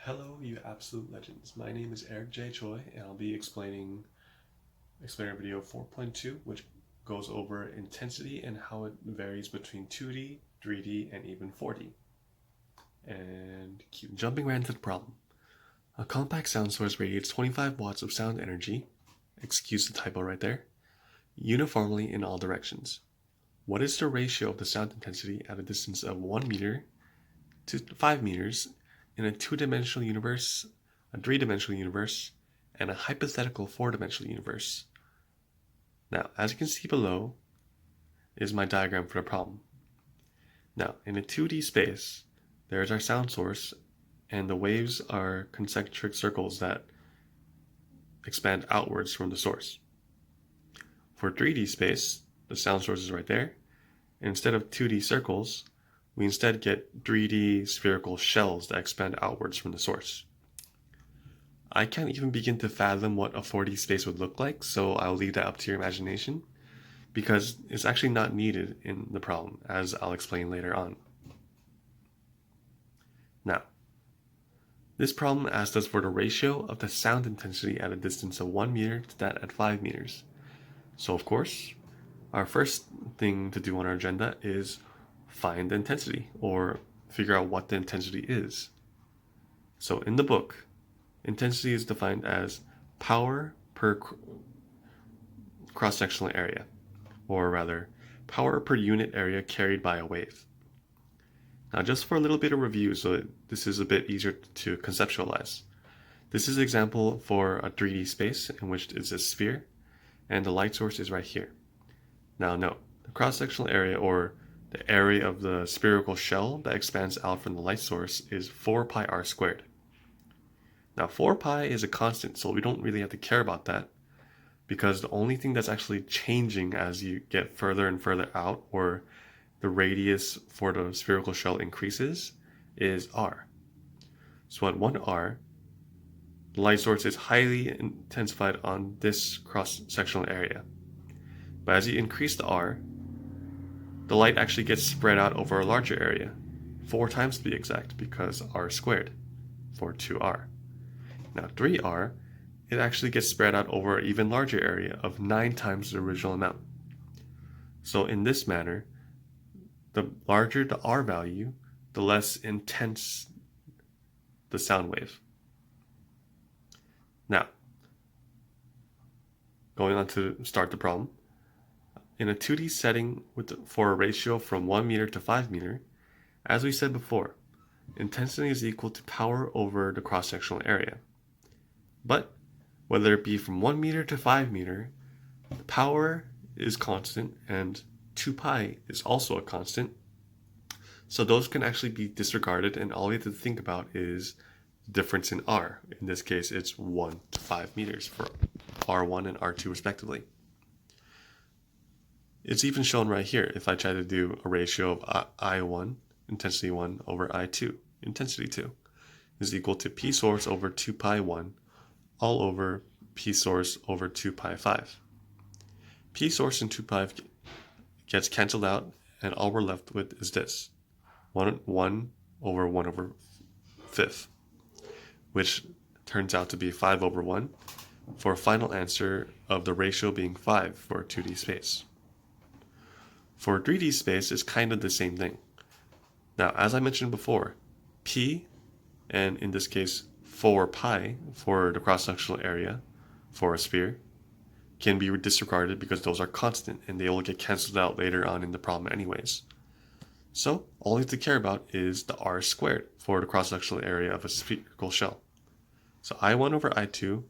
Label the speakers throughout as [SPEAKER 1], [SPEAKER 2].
[SPEAKER 1] Hello, you absolute legends. My name is Eric J. Choi, and I'll be explaining explainer video 4.2, which goes over intensity and how it varies between 2D, 3D, and even 4D. And keep jumping right into the problem. A compact sound source radiates 25 watts of sound energy, excuse the typo right there, uniformly in all directions. What is the ratio of the sound intensity at a distance of 1 meter to 5 meters in a two-dimensional universe, a three-dimensional universe, and a hypothetical four-dimensional universe? Now, as you can see below, is my diagram for the problem. Now, in a 2D space, there's our sound source, and the waves are concentric circles that expand outwards from the source. For 3D space, the sound source is right there, and instead of 2D circles, we instead get 3D spherical shells that expand outwards from the source. I can't even begin to fathom what a 4D space would look like, so I'll leave that up to your imagination, because it's actually not needed in the problem, as I'll explain later on. Now, this problem asked us for the ratio of the sound intensity at a distance of 1 meter to that at 5 meters. So of course, our first thing to do on our agenda is find the intensity, or figure out what the intensity is. So in the book, intensity is defined as power per cross-sectional area, or rather, power per unit area carried by a wave. Now just for a little bit of review, so this is a bit easier to conceptualize. This is an example for a 3D space in which it's a sphere, and the light source is right here. Now note, the cross-sectional area, or the area of the spherical shell that expands out from the light source, is 4 pi r squared. Now 4 pi is a constant, so we don't really have to care about that, because the only thing that's actually changing as you get further and further out, or the radius for the spherical shell increases, is r. So at 1 r, the light source is highly intensified on this cross-sectional area. But as you increase the r, the light actually gets spread out over a larger area, 4 times to be exact, because r squared, for 2r. Now 3r, it actually gets spread out over an even larger area of 9 times the original amount. So in this manner, the larger the r value, the less intense the sound wave. Now, going on to start the problem. In a 2D setting for a ratio from 1 meter to 5 meter, as we said before, intensity is equal to power over the cross-sectional area. But whether it be from 1 meter to 5 meter, the power is constant and 2 pi is also a constant. So those can actually be disregarded, and all we have to think about is the difference in r. In this case, it's 1 to 5 meters for r1 and r2 respectively. It's even shown right here if I try to do a ratio of I1, intensity 1, over I2, intensity 2, is equal to P source over 2 pi 1, all over P source over 2 pi 5. P source and 2 pi gets cancelled out, and all we're left with is this, 1 over 1 over 5th, which turns out to be 5 over 1, for a final answer of the ratio being 5 for a 2D space. For a 3D space, it's kind of the same thing. Now, as I mentioned before, P, and in this case 4 pi for the cross-sectional area for a sphere, can be disregarded because those are constant and they will get cancelled out later on in the problem anyways. So all we have to care about is the r squared for the cross-sectional area of a spherical shell. So I1 over I2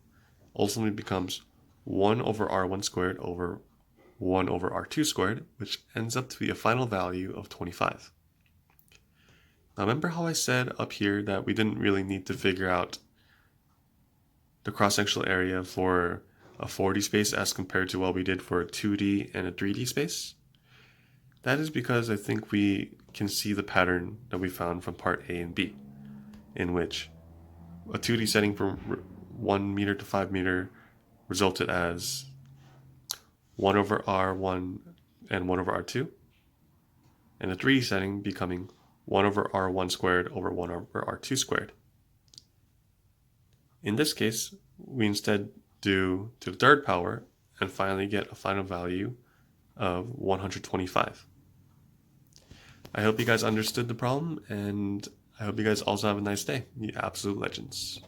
[SPEAKER 1] ultimately becomes 1 over r1 squared over 1 over r2 squared, which ends up to be a final value of 25. Now remember how I said up here that we didn't really need to figure out the cross-sectional area for a 4D space as compared to what we did for a 2D and a 3D space? That is because I think we can see the pattern that we found from part A and B, in which a 2D setting from 1 meter to 5 meter resulted as 1 over r1 and 1 over r2, and a 3D setting becoming 1 over r1 squared over 1 over r2 squared. In this case, we instead do to the third power and finally get a final value of 125. I hope you guys understood the problem, and I hope you guys also have a nice day. You absolute legends.